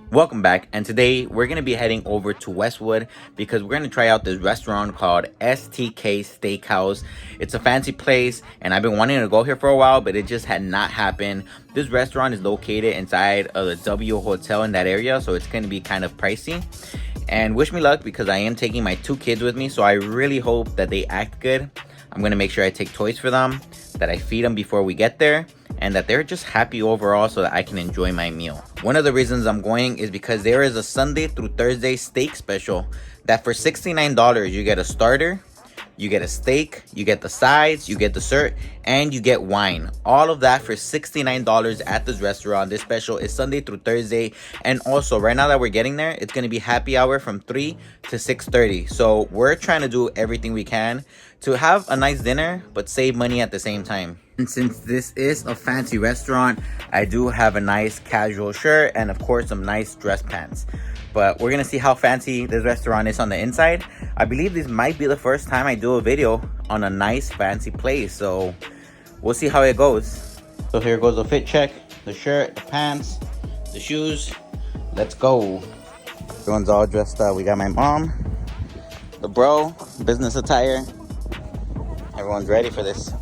Welcome back, and today we're going to be heading over to Westwood because we're going to try out this restaurant called STK Steakhouse. It's a fancy place and I've been wanting to go here for a while, but it just had not happened. This restaurant is located inside of the W Hotel in that area, so it's going to be kind of pricey. And wish me luck because I am taking my 2 kids with me, so I really hope that they act good. I'm going to make sure I take toys for them, that I feed them before we get there, and that they're just happy overall so that I can enjoy my meal. One of the reasons I'm going is because there is a Sunday through Thursday steak special that for $69 you get a starter, you get a steak, you get the sides, you get dessert, and you get wine. All of that for $69 at this restaurant. This special is Sunday through Thursday. And also, right now that we're getting there, it's going to be happy hour from 3 to 6:30. So we're trying to do everything we can to have a nice dinner, but save money at the same time. And since this is a fancy restaurant, I do have a nice casual shirt and of course some nice dress pants. But we're gonna see how fancy this restaurant is on the inside. I believe this might be the first time I do a video on a nice fancy place, so we'll see how it goes. So here goes the fit check, the shirt, the pants, the shoes. Let's go. Everyone's all dressed up. We got my mom, the bro, business attire. Everyone's ready for this.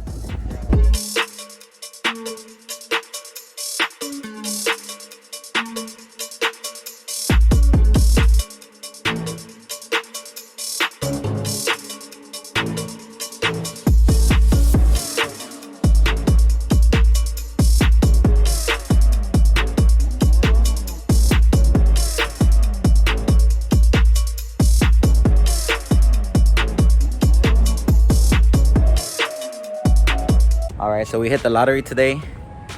Alright, so we hit the lottery today.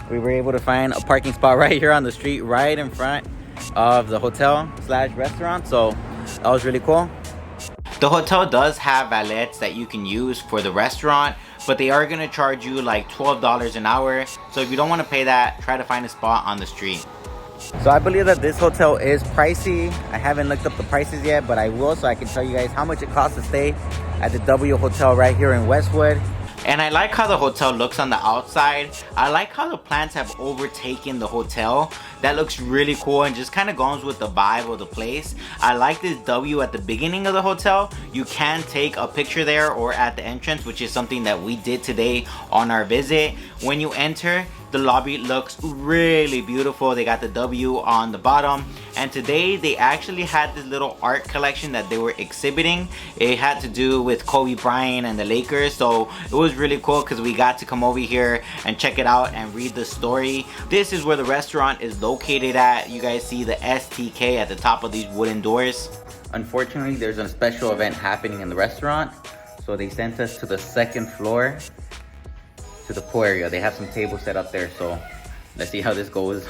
We were able to find a parking spot right here on the street, right in front of the hotel slash restaurant. So that was really cool. The hotel does have valets that you can use for the restaurant, but they are going to charge you like $12 an hour. So if you don't want to pay that, try to find a spot on the street. So I believe that this hotel is pricey. I haven't looked up the prices yet, but I will, so I can tell you guys how much it costs to stay at the W Hotel right here in Westwood. And I like how the hotel looks on the outside. I like how the plants have overtaken the hotel. That looks really cool and just kind of goes with the vibe of the place. I like this W at the beginning of the hotel. You can take a picture there or at the entrance, which is something that we did today on our visit. When you enter, the lobby looks really beautiful. They got the W on the bottom, and today they actually had this little art collection that they were exhibiting. It had to do with Kobe Bryant and the Lakers, so it was really cool because we got to come over here and check it out and read the story. This is where the restaurant is located at. You guys see the STK at the top of these wooden doors. Unfortunately, there's a special event happening in the restaurant, so they sent us to the 2nd floor to the pool area. They have some tables set up there, so let's see how this goes.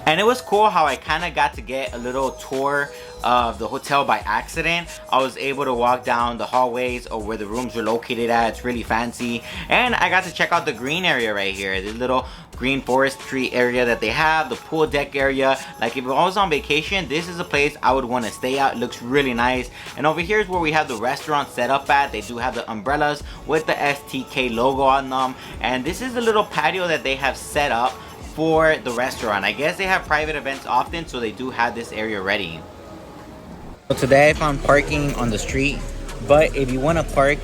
And it was cool how I kind of got to get a little tour of the hotel by accident. I was able to walk down the hallways of where the rooms are located at. It's really fancy, and I got to check out the green area right here, this little green forestry area that they have, the pool deck area. Like if I was on vacation, this is a place I would want to stay at. It looks really nice. And over here is where we have the restaurant set up at. They do have the umbrellas with the STK logo on them, and this is a little patio that they have set up for the restaurant. I guess they have private events often, so they do have this area ready. So today I found parking on the street, but if you want to park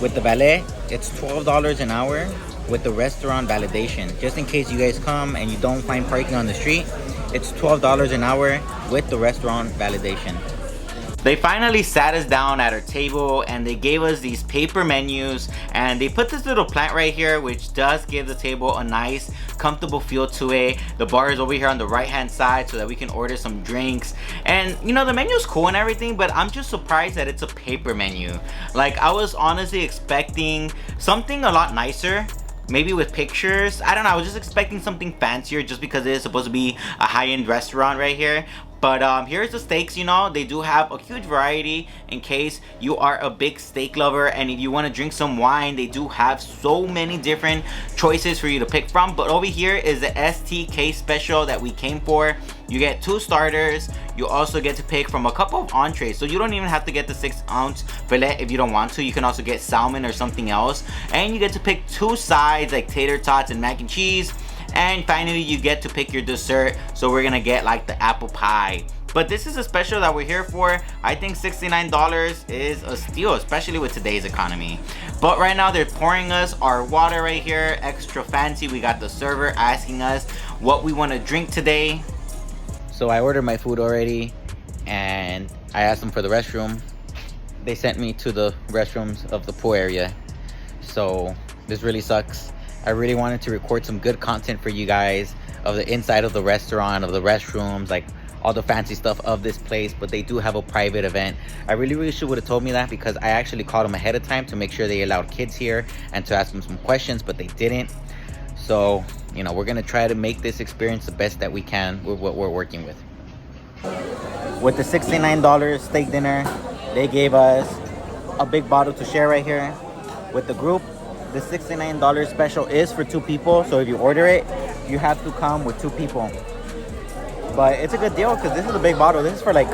with the valet, it's $12 an hour with the restaurant validation. Just in case you guys come and you don't find parking on the street, it's $12 an hour with the restaurant validation. They finally sat us down at our table and they gave us these paper menus, and they put this little plant right here which does give the table a nice comfortable feel to it. The bar is over here on the right hand side so that we can order some drinks, and you know, the menu is cool and everything, but I'm just surprised that it's a paper menu. Like I was honestly expecting something a lot nicer, maybe with pictures. I don't know, I was just expecting something fancier just because it is supposed to be a high-end restaurant right here. But here's the steaks. You know, they do have a huge variety in case you are a big steak lover, and if you want to drink some wine, they do have so many different choices for you to pick from. But over here is the STK special that we came for. You get 2 starters. You also get to pick from a couple of entrees, so you don't even have to get the 6-ounce fillet if you don't want to. You can also get salmon or something else, and you get to pick 2 sides like tater tots and mac and cheese. And finally, you get to pick your dessert. So we're gonna get like the apple pie. But this is a special that we're here for. I think $69 is a steal, especially with today's economy. But right now they're pouring us our water right here, extra fancy. We got the server asking us what we want to drink today. So I ordered my food already and I asked them for the restroom. They sent me to the restrooms of the pool area. So this really sucks. I really wanted to record some good content for you guys of the inside of the restaurant, of the restrooms, like all the fancy stuff of this place, but they do have a private event. I really wish you would have told me that, because I actually called them ahead of time to make sure they allowed kids here and to ask them some questions, but they didn't. So, you know, we're gonna try to make this experience the best that we can with what we're working with. With the $69 steak dinner, they gave us a big bottle to share right here with the group. The $69 special is for 2 people, so if you order it, you have to come with 2 people. But it's a good deal because this is a big bottle. This is for like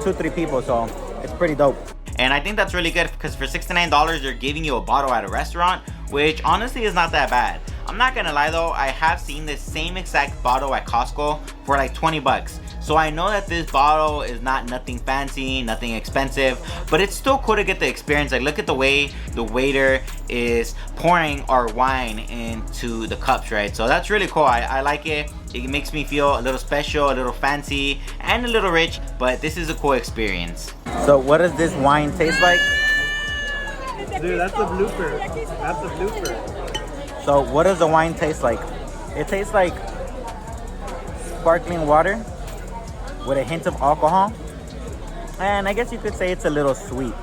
2-3 people, so it's pretty dope. And I think that's really good because for $69, they're giving you a bottle at a restaurant, which honestly is not that bad. I'm not gonna lie though, I have seen this same exact bottle at Costco for like 20 bucks. So I know that this bottle is not nothing fancy, nothing expensive, but it's still cool to get the experience. Like, look at the way the waiter is pouring our wine into the cups, right? So that's really cool. I like it. It makes me feel a little special, a little fancy, and a little rich, but this is a cool experience. So what does this wine taste like? Dude, that's a blooper. That's a blooper. So what does the wine taste like? It tastes like sparkling water with a hint of alcohol. And I guess you could say it's a little sweet.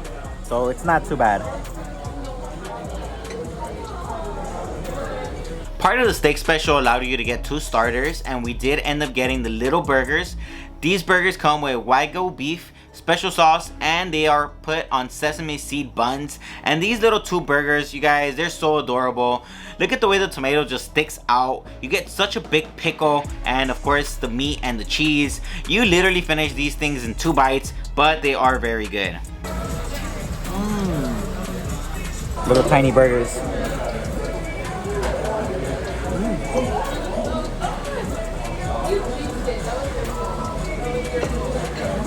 So it's not too bad. Part of the steak special allowed you to get 2 starters, and we did end up getting the little burgers. These burgers come with Wagyu beef, special sauce, and they are put on sesame seed buns. And these little 2 burgers, you guys, they're so adorable. Look at the way the tomato just sticks out. You get such a big pickle, and of course the meat and the cheese. You literally finish these things in 2 bites, but they are very good. Little tiny burgers.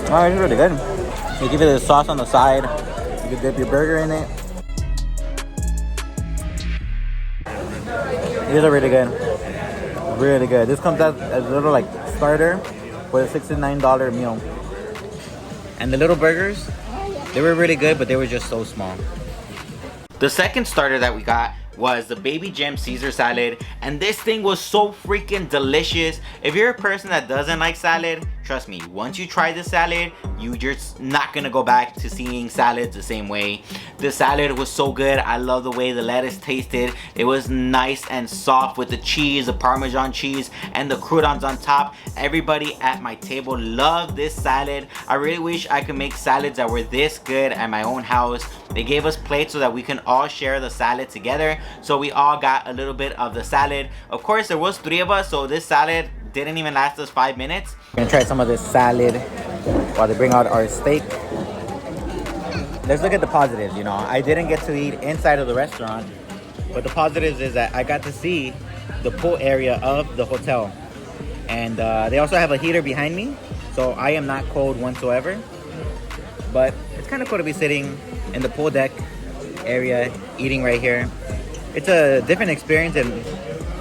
Oh, it's really good. They give you the sauce on the side. You can dip your burger in it. These are really good. Really good. This comes out as a little like starter with a $69 meal. And the little burgers, they were really good, but they were just so small. The second starter that we got was the Baby Jim Caesar salad, and this thing was so freaking delicious. If you're a person that doesn't like salad, trust me, once you try this salad, you're just not gonna go back to seeing salads the same way. The salad was so good. I love the way the lettuce tasted. It was nice and soft with the cheese, the Parmesan cheese, and the croutons on top. Everybody at my table loved this salad. I really wish I could make salads that were this good at my own house. They gave us plates so that we can all share the salad together. So we all got a little bit of the salad. Of course, there was 3 of us, so this salad didn't even last us 5 minutes. We're gonna try some of this salad while they bring out our steak. Let's look at the positives. You know, I didn't get to eat inside of the restaurant, but the positives is that I got to see the pool area of the hotel. And they also have a heater behind me, so I am not cold whatsoever. But it's kind of cool to be sitting in the pool deck area, eating right here. It's a different experience than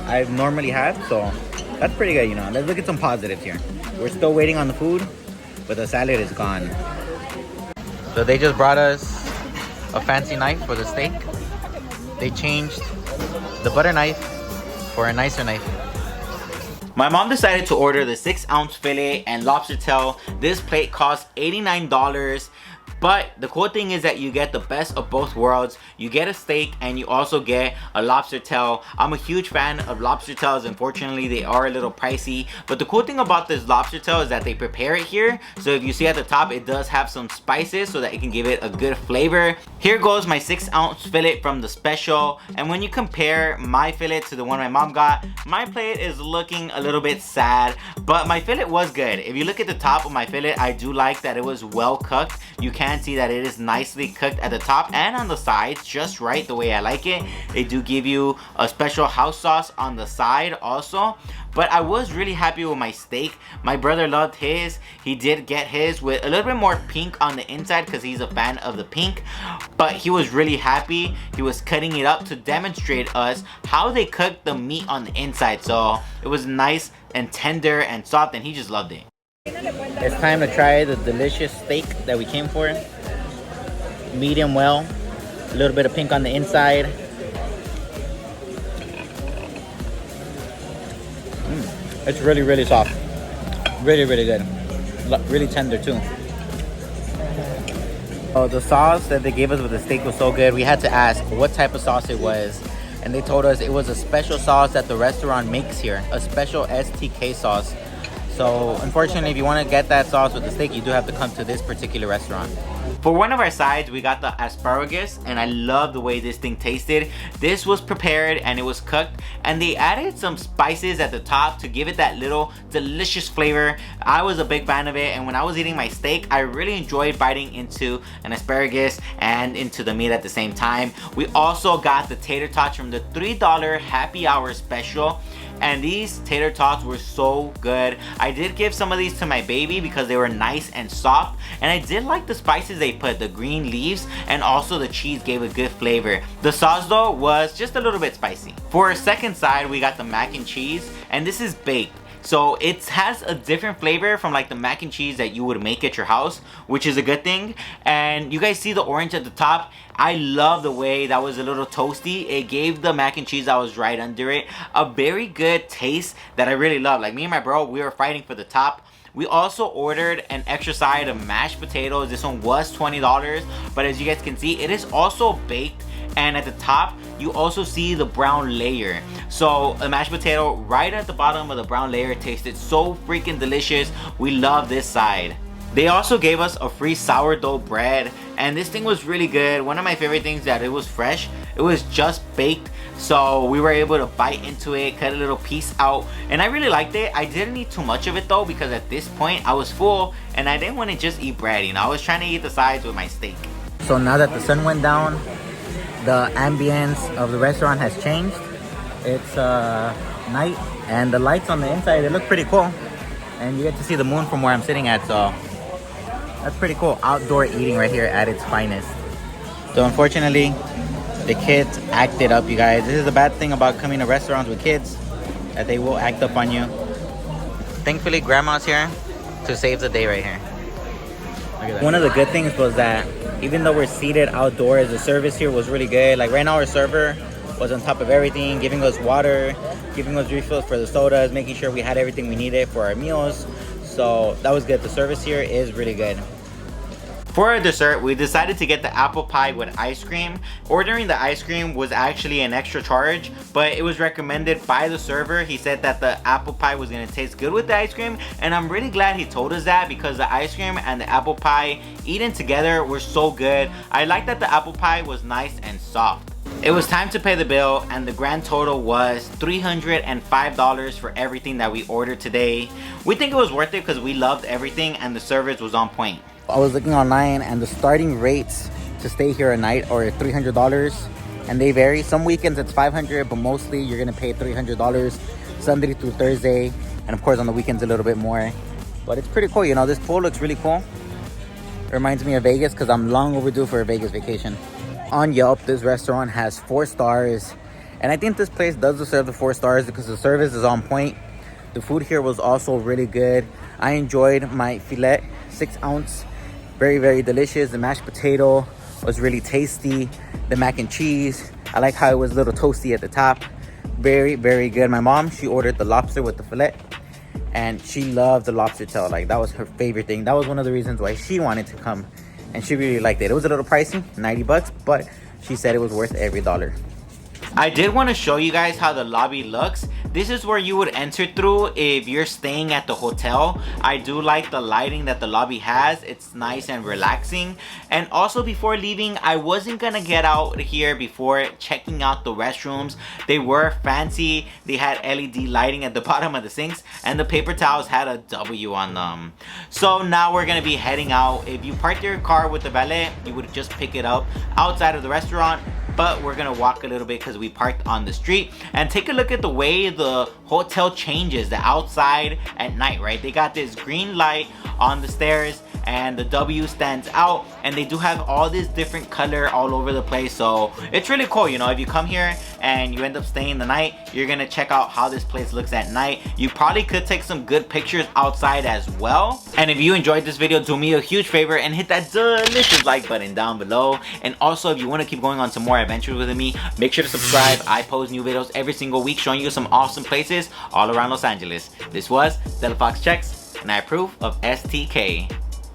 I normally have, so that's pretty good, you know. Let's look at some positives here. We're still waiting on the food, but the salad is gone. So they just brought us a fancy knife for the steak. They changed the butter knife for a nicer knife. My mom decided to order the 6-ounce fillet and lobster tail. This plate cost $89. But the cool thing is that you get the best of both worlds. You get a steak and you also get a lobster tail. I'm a huge fan of lobster tails. Unfortunately, they are a little pricey. But the cool thing about this lobster tail is that they prepare it here. So if you see at the top, it does have some spices so that it can give it a good flavor. Here goes my 6-ounce fillet from the special. And when you compare my fillet to the one my mom got, my plate is looking a little bit sad. But my fillet was good. If you look at the top of my fillet, I do like that it was well cooked. You can can see that it is nicely cooked at the top and on the sides, just right the way I like it. They do give you a special house sauce on the side also. But I was really happy with my steak. My brother loved his. He did get his with a little bit more pink on the inside because he's a fan of the pink. But he was really happy. He was cutting it up to demonstrate us how they cook the meat on the inside. So it was nice and tender and soft, and he just loved it. It's time to try the delicious steak that we came for. Medium well. A little bit of pink on the inside. It's really, really soft. Really, really good. Really tender too. Oh, the sauce that they gave us with the steak was so good. We had to ask what type of sauce it was. And they told us it was a special sauce that the restaurant makes here. A special STK sauce. So unfortunately, if you want to get that sauce with the steak, you do have to come to this particular restaurant. For one of our sides, we got the asparagus, and I love the way this thing tasted. This was prepared and it was cooked, and they added some spices at the top to give it that little delicious flavor. I was a big fan of it, and when I was eating my steak, I really enjoyed biting into an asparagus and into the meat at the same time. We also got the tater tots from the $3 happy hour special. And these tater tots were so good. I did give some of these to my baby because they were nice and soft. And I did like the spices they put, the green leaves, and also the cheese gave a good flavor. The sauce though was just a little bit spicy. For our second side, we got the mac and cheese, and this is baked. So it has a different flavor from like the mac and cheese that you would make at your house, which is a good thing. And you guys see the orange at the top? I love the way that was a little toasty. It gave the mac and cheese that was right under it a very good taste that I really love. Like me and my bro, we were fighting for the top. We also ordered an extra side of mashed potatoes. This one was $20, but as you guys can see, it is also baked. And at the top, you also see the brown layer. So a mashed potato right at the bottom of the brown layer tasted so freaking delicious. We love this side. They also gave us a free sourdough bread, and this thing was really good. One of my favorite things that it was fresh. It was just baked, so we were able to bite into it, cut a little piece out, and I really liked it. I didn't eat too much of it though, because at this point I was full and I didn't want to just eat bread, you know. I was trying to eat the sides with my steak. So now that the sun went down, the ambience of the restaurant has changed. It's night, and the lights on the inside, they look pretty cool, and you get to see the moon from where I'm sitting at, so that's pretty cool. Outdoor eating right here at its finest. So unfortunately, the kids acted up, you guys. This is the bad thing about coming to restaurants with kids, that they will act up on you. Thankfully, grandma's here to save the day right here. Look at that. One of the good things was that even though we're seated outdoors, the service here was really good. Like right now, our server was on top of everything, giving us water, giving us refills for the sodas, making sure we had everything we needed for our meals. So that was good. The service here is really good. For our dessert, we decided to get the apple pie with ice cream. Ordering the ice cream was actually an extra charge, but it was recommended by the server. He said that the apple pie was gonna taste good with the ice cream, and I'm really glad he told us that, because the ice cream and the apple pie eaten together were so good. I like that the apple pie was nice and soft. It was time to pay the bill, and the grand total was $305 for everything that we ordered today. We think it was worth it because we loved everything and the service was on point. I was looking online, and the starting rates to stay here a night are $300, and they vary. Some weekends it's $500, but mostly you're gonna pay $300 Sunday through Thursday, and of course on the weekends a little bit more. But it's pretty cool, you know. This pool looks really cool. It reminds me of Vegas because I'm long overdue for a Vegas vacation. On Yelp, this restaurant has 4 stars, and I think this place does deserve the 4 stars because the service is on point. The food here was also really good. I enjoyed my filet, 6 ounce. Very, very delicious. The mashed potato was really tasty. The mac and cheese, I like how it was a little toasty at the top. Very, very good. My mom, she ordered the lobster with the fillet, and she loved the lobster tail. Like, that was her favorite thing. That was one of the reasons why she wanted to come, and she really liked it. It was a little pricey, 90 bucks, but she said it was worth every dollar. I did want to show you guys how the lobby looks. this is where you would enter through if you're staying at the hotel. I do like the lighting that the lobby has. It's nice and relaxing. And also before leaving, I wasn't gonna get out here before checking out the restrooms. They were fancy. They had LED lighting at the bottom of the sinks, and the paper towels had a W on them. So now we're gonna be heading out. If you parked your car with the valet, you would just pick it up outside of the restaurant, but we're gonna walk a little bit because we parked on the street. And take a look at the way the hotel changes the outside at night, right? They got this green light on the stairs and the W stands out, and they do have all this different color all over the place. So it's really cool, you know. If you come here and you end up staying the night, you're gonna check out how this place looks at night. You probably could take some good pictures outside as well. And if you enjoyed this video, do me a huge favor and hit that delicious like button down below. And also, if you want to keep going on some more adventures with me, make sure to subscribe. I post new videos every single week showing you some awesome places all around Los Angeles. This was Fox Checks, and I approve of STK.